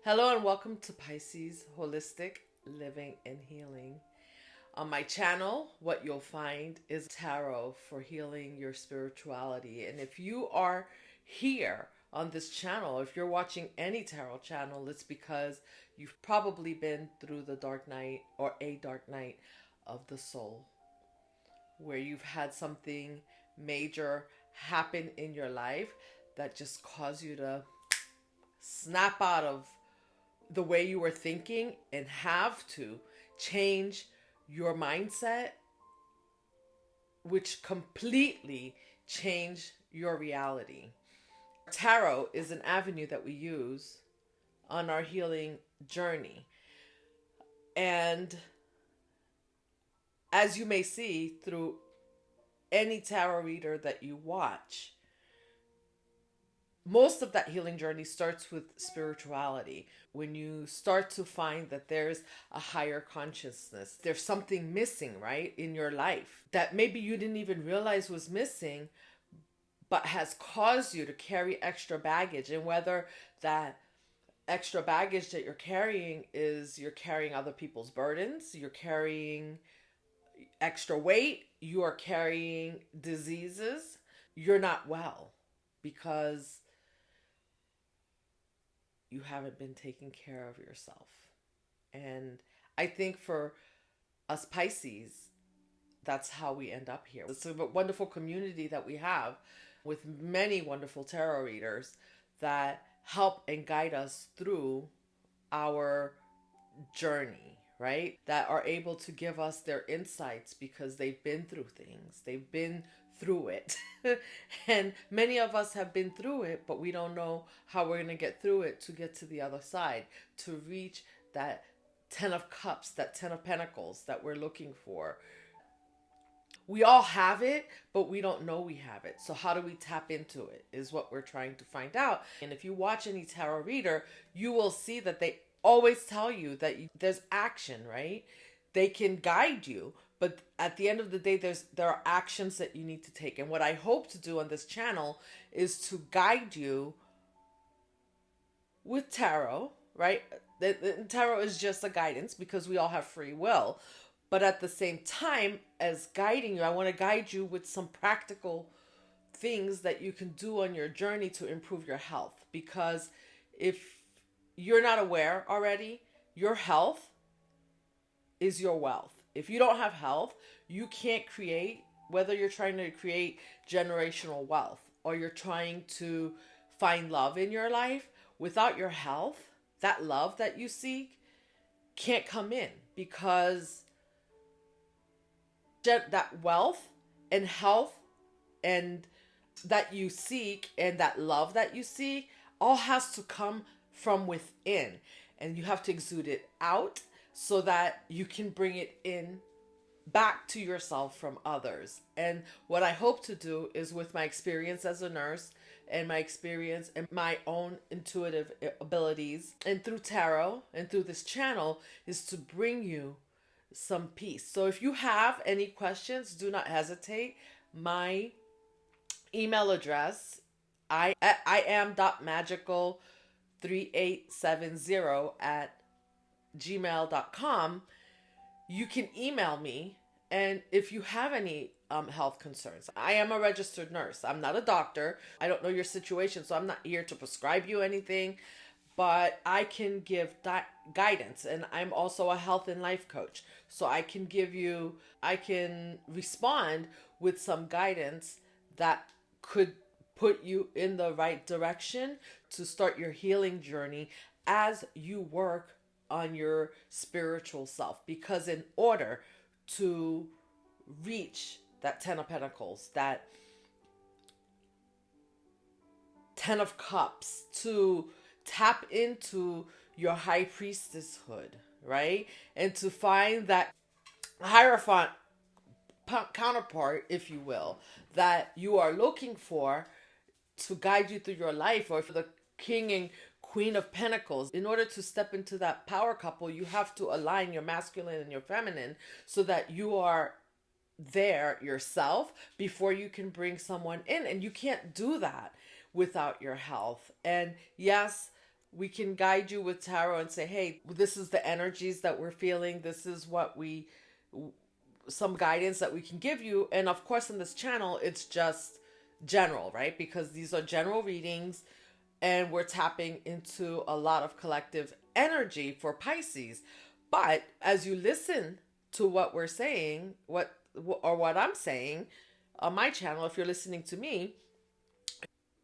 Hello and welcome to Pisces Holistic Living and Healing. On my channel, what you'll find is tarot for healing your spirituality. And if you are here on this channel, if you're watching any tarot channel, it's because you've probably been through the dark night or a dark night of the soul, where you've had something major happen in your life that just caused you to snap out of the way you were thinking and have to change your mindset, which completely change your reality. Tarot is an avenue that we use on our healing journey. And as you may see through any tarot reader that you watch, most of that healing journey starts with spirituality. When you start to find that there's a higher consciousness, there's something missing, right, in your life that maybe you didn't even realize was missing, but has caused you to carry extra baggage. And whether that extra baggage that you're carrying is you're carrying other people's burdens, you're carrying extra weight, you are carrying diseases, you're not well because you haven't been taking care of yourself. And I think for us Pisces, that's how we end up here. It's a wonderful community that we have with many wonderful tarot readers that help and guide us through our journey, right? That are able to give us their insights because they've been through things. They've been through it. And many of us have been through it, but we don't know how we're going to get through it to get to the other side, to reach that 10 of cups, that 10 of pentacles that we're looking for. We all have it, but we don't know we have it. So how do we tap into it is what we're trying to find out. And if you watch any tarot reader, you will see that they always tell you that there's action, right? They can guide you, but at the end of the day, there are actions that you need to take. And what I hope to do on this channel is to guide you with tarot, right? The tarot is just a guidance because we all have free will. But at the same time as guiding you, I want to guide you with some practical things that you can do on your journey to improve your health. Because if you're not aware already, your health is your wealth. If you don't have health, you can't create, whether you're trying to create generational wealth or you're trying to find love in your life, without your health, that love that you seek can't come in, because that wealth and health and that you seek and that love that you seek all has to come from within, and you have to exude it out so that you can bring it in back to yourself from others. And what I hope to do is, with my experience as a nurse and my experience and my own intuitive abilities, and through tarot and through this channel, is to bring you some peace. So if you have any questions, do not hesitate. My email address, I am.magical3870 at gmail.com. You can email me, and if you have any health concerns, I am a registered nurse. I'm not a doctor. I don't know your situation, so I'm not here to prescribe you anything, but I can give guidance, and I'm also a health and life coach. So I can respond with some guidance that could put you in the right direction to start your healing journey as you work on your spiritual self. Because in order to reach that 10 of pentacles, that 10 of cups, to tap into your high priestesshood, right? And to find that hierophant counterpart, if you will, that you are looking for to guide you through your life, or for the king and queen of pentacles. In order to step into that power couple, you have to align your masculine and your feminine so that you are there yourself before you can bring someone in. And you can't do that without your health. And yes, we can guide you with tarot and say, hey, this is the energies that we're feeling. This is what some guidance that we can give you. And of course, in this channel, it's just general, right? Because these are general readings and we're tapping into a lot of collective energy for Pisces. But as you listen to what we're saying, what I'm saying on my channel, if you're listening to me,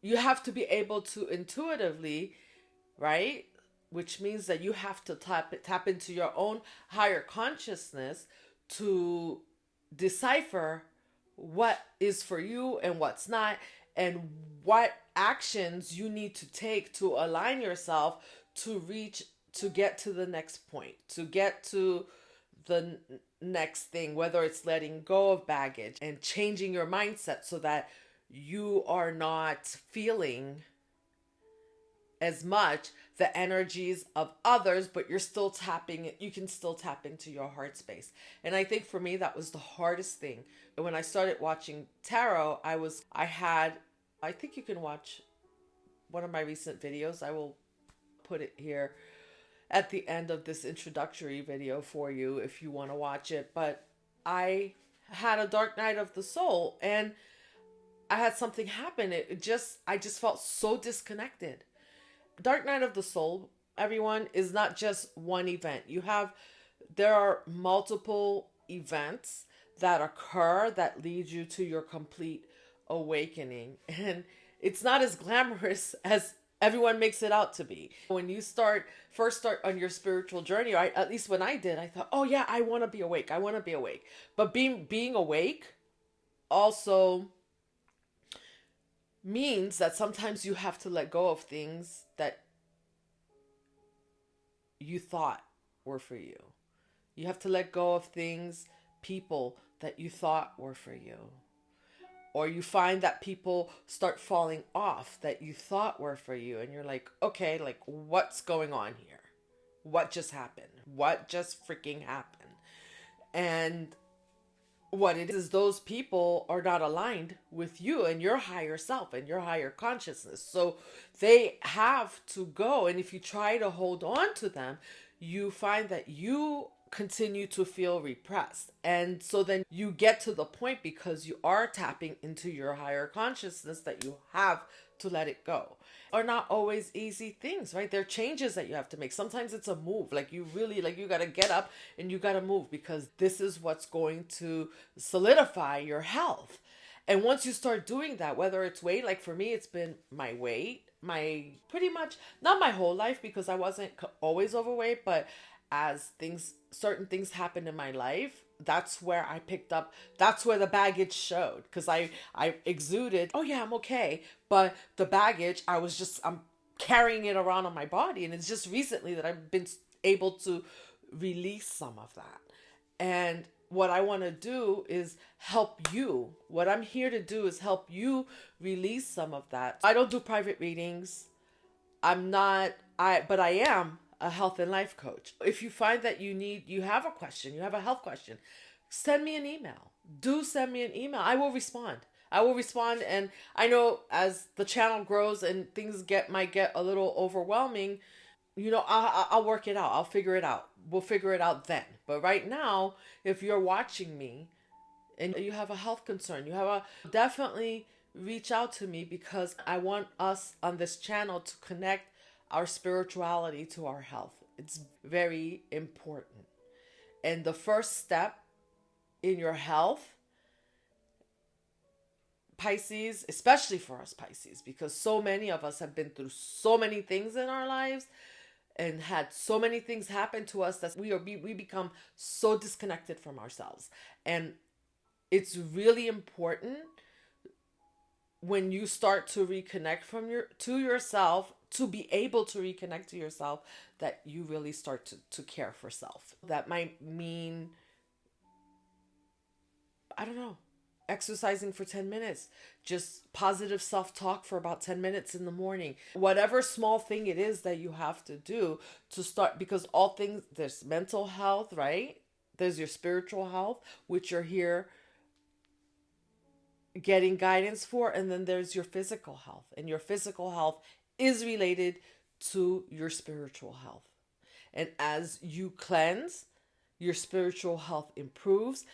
you have to be able to intuitively, right? Which means that you have to tap into your own higher consciousness to decipher what is for you and what's not, and what actions you need to take to align yourself to get to the next point, to get to the next thing, whether it's letting go of baggage and changing your mindset so that you are not feeling as much the energies of others, but you can still tap into your heart space. And I think for me, that was the hardest thing. When I started watching tarot, I think you can watch one of my recent videos. I will put it here at the end of this introductory video for you if you want to watch it. But I had a dark night of the soul, and I had something happen. I just felt so disconnected. Dark night of the soul, everyone, is not just one event. There are multiple events that occur that lead you to your complete awakening. And it's not as glamorous as everyone makes it out to be. When you first start on your spiritual journey, right? At least when I did, I thought, oh yeah, I want to be awake. I want to be awake. But being awake also means that sometimes you have to let go of things that you thought were for you. You have to let go of things, people that you thought were for you. Or you find that people start falling off that you thought were for you. And you're like, okay, like what's going on here? What just happened? What just freaking happened? And what it is, those people are not aligned with you and your higher self and your higher consciousness. So they have to go. And if you try to hold on to them, you find that you continue to feel repressed. And so then you get to the point, because you are tapping into your higher consciousness, that you have to let it go. Are not always easy things, right? There are changes that you have to make. Sometimes it's a move. Like you got to get up and you got to move, because this is what's going to solidify your health. And once you start doing that, whether it's weight, like for me, it's been my weight, my pretty much not my whole life, because I wasn't always overweight, but as certain things happened in my life, that's where the baggage showed, because I exuded, oh yeah, I'm okay, but the baggage, I'm carrying it around on my body. And it's just recently that I've been able to release some of that. And what I want to do is help you. What I'm here to do is help you release some of that. I don't do private readings. But I am a health and life coach. If you find that you have a question, you have a health question, send me an email. Do send me an email. I will respond. And I know as the channel grows and things might get a little overwhelming, I'll work it out. I'll figure it out. We'll figure it out then. But right now, if you're watching me and you have a health concern, definitely reach out to me, because I want us on this channel to connect our spirituality to our health. It's very important. And the first step in your health, Pisces, especially for us Pisces, because so many of us have been through so many things in our lives and had so many things happen to us that we become so disconnected from ourselves. And it's really important when you start to reconnect to yourself, to be able to reconnect to yourself, that you really start to care for self. That might mean, I don't know, exercising for 10 minutes, just positive self-talk for about 10 minutes in the morning. Whatever small thing it is that you have to do to start, because all things, there's mental health, right? There's your spiritual health, which you're here getting guidance for, and then there's your physical health. And your physical health is related to your spiritual health. And as you cleanse, your spiritual health improves,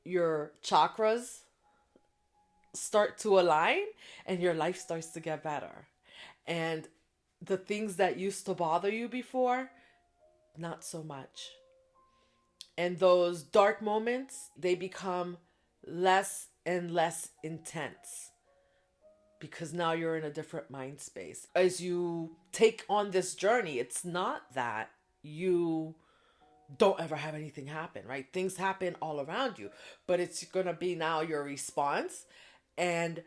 your chakras start to align, and your life starts to get better. And the things that used to bother you before, not so much. And those dark moments, they become less and less intense because now you're in a different mind space. As you take on this journey, it's not that you don't ever have anything happen, right? Things happen all around you, but it's going to be now your response. And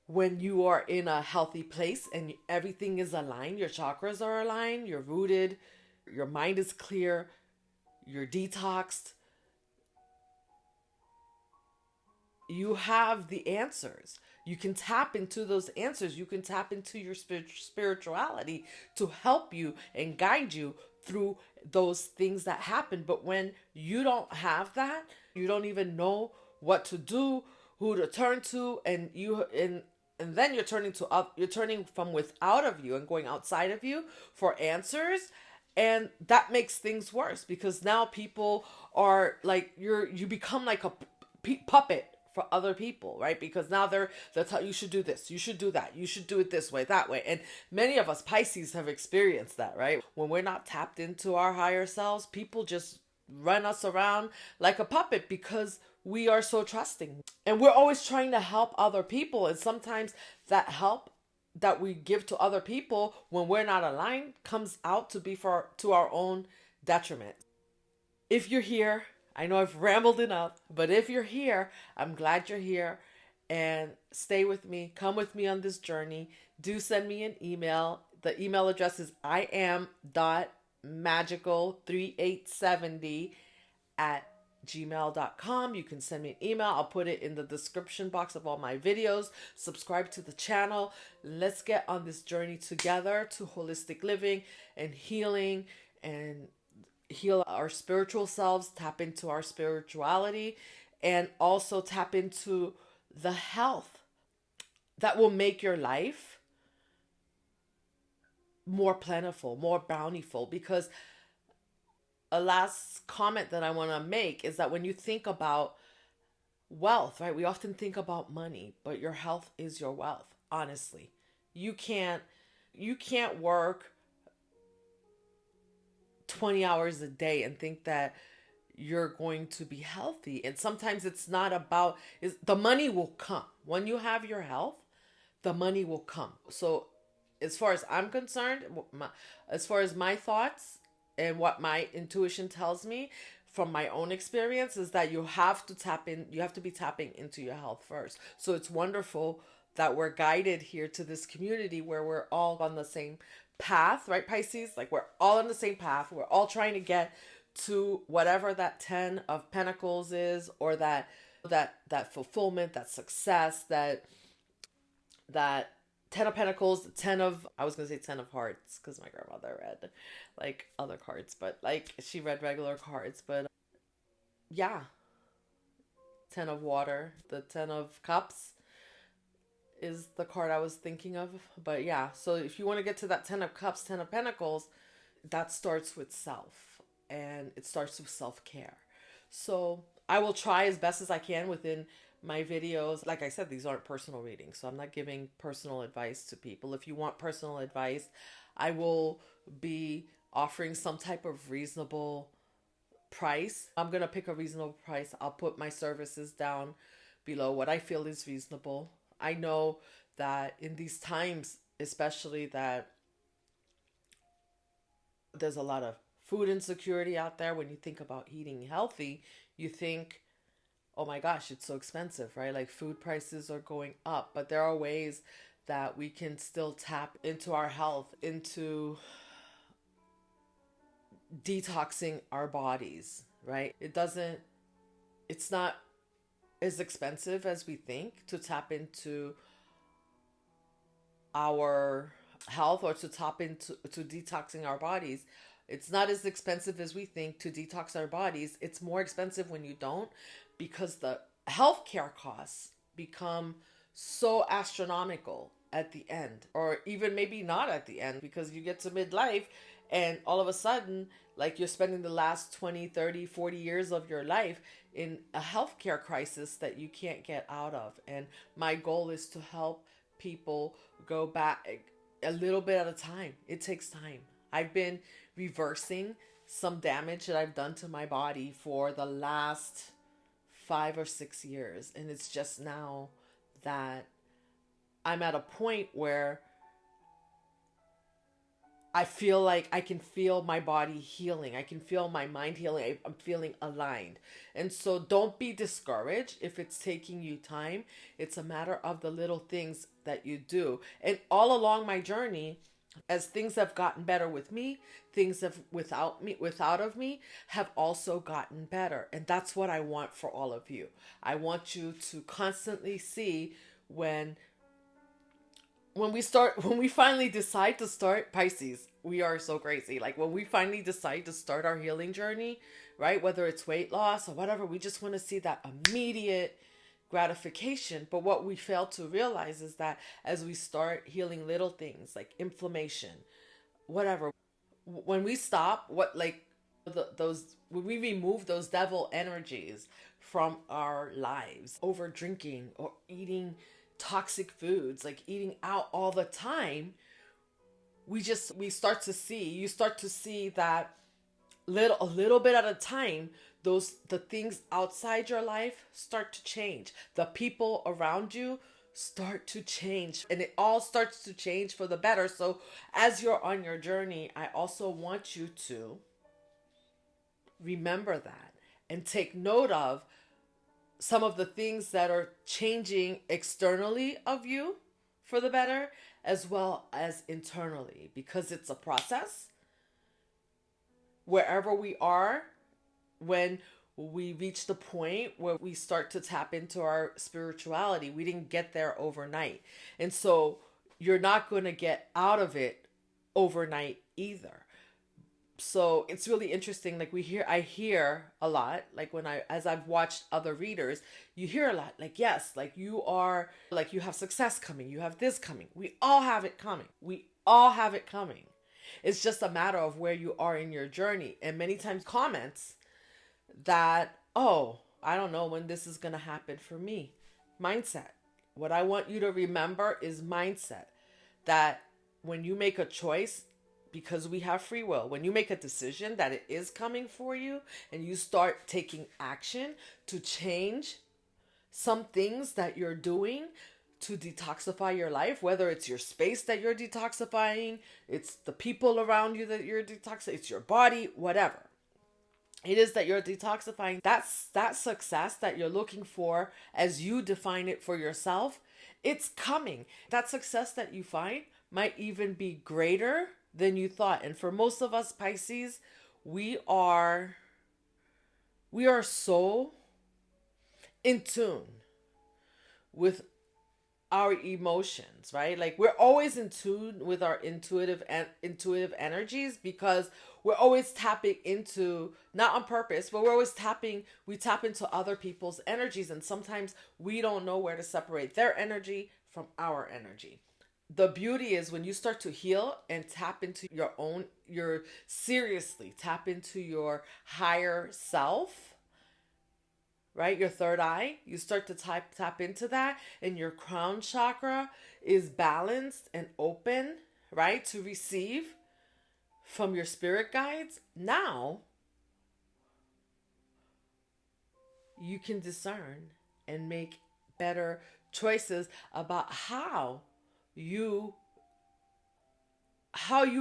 when you are in a healthy place and everything is aligned, your chakras are aligned, you're rooted, your mind is clear, you're detoxed, you have the answers. You can tap into those answers. You can tap into your spirituality to help you and guide you through those things that happen. But when you don't have that, you don't even know what to do, who to turn to, and then you're turning to up, you're turning from without of you and going outside of you for answers. And that makes things worse because now people are like, you become like a puppet for other people, right? Because now they'll tell you should do this, you should do that, you should do it this way, that way. And many of us Pisces have experienced that, right? When we're not tapped into our higher selves, people just run us around like a puppet because we are so trusting. And we're always trying to help other people. And sometimes that help that we give to other people when we're not aligned comes out to be to our own detriment. If you're here, I know I've rambled enough, but if you're here, I'm glad you're here, and stay with me. Come with me on this journey. Do send me an email. The email address is iam.magical3870@gmail.com. You can send me an email. I'll put it in the description box of all my videos. Subscribe to the channel. Let's get on this journey together to holistic living and healing, and heal our spiritual selves, tap into our spirituality, and also tap into the health that will make your life more plentiful, more bountiful. Because a last comment that I want to make is that when you think about wealth, right, we often think about money, but your health is your wealth. Honestly, you can't work 20 hours a day and think that you're going to be healthy. And sometimes it's not about, the money will come. When you have your health, the money will come. So as far as I'm concerned, as far as my thoughts and what my intuition tells me from my own experience is that you have to be tapping into your health first. So it's wonderful that we're guided here to this community where we're all on the same path, right, Pisces? Like, we're all on the same path. We're all trying to get to whatever that 10 of Pentacles is, or that fulfillment, that success, that 10 of Pentacles, I was going to say 10 of Hearts because my grandmother read like other cards, but like she read regular cards. But yeah, 10 of Water, the 10 of Cups is the card I was thinking of. But yeah, so if you want to get to that 10 of Cups, 10 of Pentacles, that starts with self, and it starts with self-care. So I will try as best as I can within my videos. Like I said, these aren't personal readings, so I'm not giving personal advice to people. If you want personal advice, I will be offering some type of reasonable price. I'm going to pick a reasonable price. I'll put my services down below what I feel is reasonable. I know that in these times, especially, that there's a lot of food insecurity out there. When you think about eating healthy, you think, oh my gosh, it's so expensive, right? Like, food prices are going up, but there are ways that we can still tap into our health, into detoxing our bodies, right? It's not as expensive as we think to tap into our health, or to tap into detoxing our bodies. It's not as expensive as we think to detox our bodies. It's more expensive when you don't, because the healthcare costs become so astronomical at the end, or even maybe not at the end, because you get to midlife and all of a sudden, like, you're spending the last 20, 30, 40 years of your life in a healthcare crisis that you can't get out of. And my goal is to help people go back a little bit at a time. It takes time. I've been reversing some damage that I've done to my body for the last 5 or 6 years. And it's just now that I'm at a point where I feel like I can feel my body healing. I can feel my mind healing. I'm feeling aligned. And so don't be discouraged if it's taking you time. It's a matter of the little things that you do. And all along my journey, as things have gotten better with me, things have without of me have also gotten better. And that's what I want for all of you. I want you to constantly see when we finally decide to start, Pisces, we are so crazy. Like, when we finally decide to start our healing journey, right? Whether it's weight loss or whatever, we just want to see that immediate gratification. But what we fail to realize is that as we start healing little things like inflammation, whatever, when we stop, when we remove those devil energies from our lives, over drinking or eating toxic foods, like eating out all the time, you start to see that a little bit at a time, the things outside your life start to change. The people around you start to change, and it all starts to change for the better. So as you're on your journey, I also want you to remember that and take note of some of the things that are changing externally of you for the better, as well as internally, because it's a process. Wherever we are, when we reach the point where we start to tap into our spirituality, we didn't get there overnight. And so you're not going to get out of it overnight either. So it's really interesting. Like, I hear a lot, like as I've watched other readers, you hear a lot, like, yes, like you have success coming, you have this coming. We all have it coming. We all have it coming. It's just a matter of where you are in your journey. And many times comments that, oh, I don't know when this is going to happen for me. Mindset. What I want you to remember is mindset. That when you make a choice, because we have free will, when you make a decision that it is coming for you and you start taking action to change some things that you're doing to detoxify your life, whether it's your space that you're detoxifying, it's the people around you that you're detoxifying, it's your body, whatever it is that you're detoxifying, that's that success that you're looking for as you define it for yourself, it's coming. That success that you find might even be greater than you thought. And for most of us Pisces, we are so in tune with our emotions, right? Like, we're always in tune with our intuitive energies, because we're always tapping into, not on purpose, but we tap into other people's energies, and sometimes we don't know where to separate their energy from our energy. The beauty is when you start to heal and tap into seriously tap into your higher self, right? Your third eye, you start to tap into that, and your crown chakra is balanced and open, right? To receive from your spirit guides. Now you can discern and make better choices about how you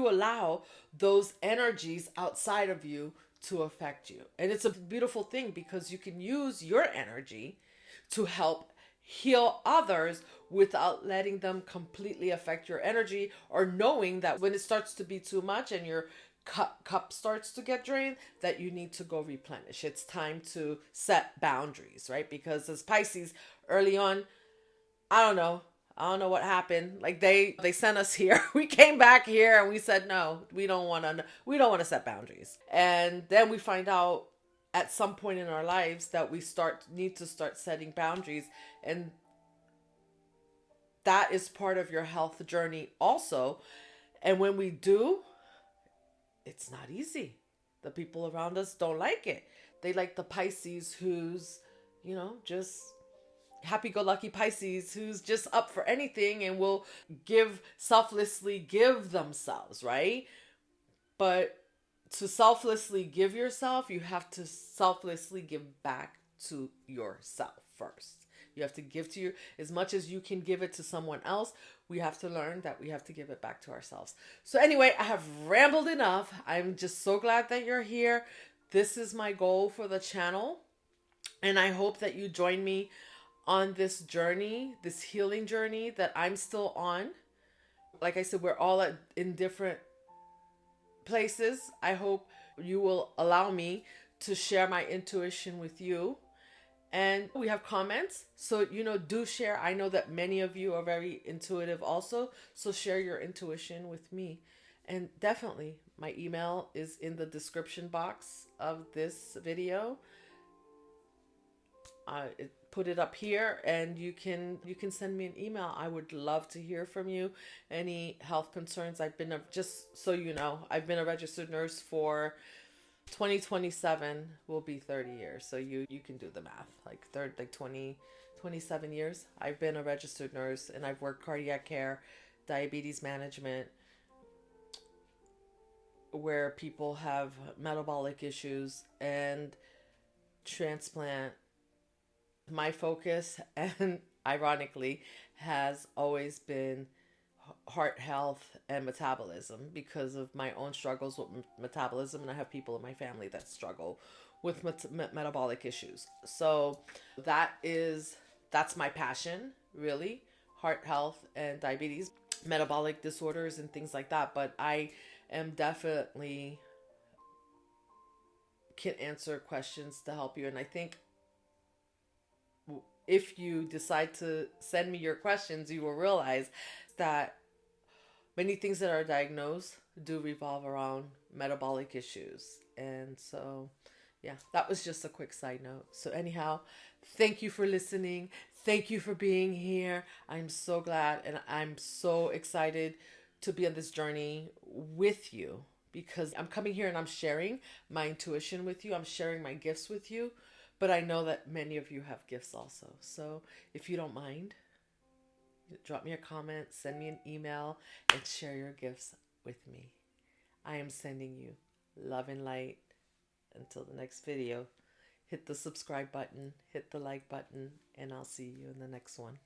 allow those energies outside of you to affect you. And it's a beautiful thing, because you can use your energy to help heal others without letting them completely affect your energy, or knowing that when it starts to be too much and your cup starts to get drained, that you need to go replenish. It's time to set boundaries, right? Because as Pisces, early on, I don't know what happened. Like, they sent us here. We came back here and we said, no, we don't want to set boundaries. And then we find out at some point in our lives that we need to start setting boundaries. And that is part of your health journey also. And when we do, it's not easy. The people around us don't like it. They like the Pisces who's, just happy go lucky Pisces who's just up for anything and will selflessly give themselves, right? But to selflessly give yourself, you have to selflessly give back to yourself first. You have to give to you as much as you can give it to someone else. We have to learn that we have to give it back to ourselves. So, anyway, I have rambled enough. I'm just so glad that you're here. This is my goal for the channel. And I hope that you join me on this journey, this healing journey that I'm still on. Like I said, we're all in different places. I hope you will allow me to share my intuition with you. And we have comments. So, do share. I know that many of you are very intuitive also. So share your intuition with me. And definitely, my email is in the description box of this video. Put it up here, and you can send me an email. I would love to hear from you. Any health concerns. Just so you know, I've been a registered nurse for 2027 will be 30 years. So you can do the math. Like 27 years. I've been a registered nurse, and I've worked cardiac care, diabetes management, where people have metabolic issues, and transplant. My focus, and ironically, has always been heart health and metabolism because of my own struggles with metabolism, and I have people in my family that struggle with metabolic issues. So that's my passion, really. Heart health and diabetes, metabolic disorders and things like that. But I am definitely can answer questions to help you. And I think if you decide to send me your questions, you will realize that many things that are diagnosed do revolve around metabolic issues. And so, yeah, that was just a quick side note. So anyhow, thank you for listening. Thank you for being here. I'm so glad, and I'm so excited to be on this journey with you, because I'm coming here and I'm sharing my intuition with you. I'm sharing my gifts with you. But I know that many of you have gifts also. So if you don't mind, drop me a comment, send me an email, and share your gifts with me. I am sending you love and light. Until the next video, hit the subscribe button, hit the like button, and I'll see you in the next one.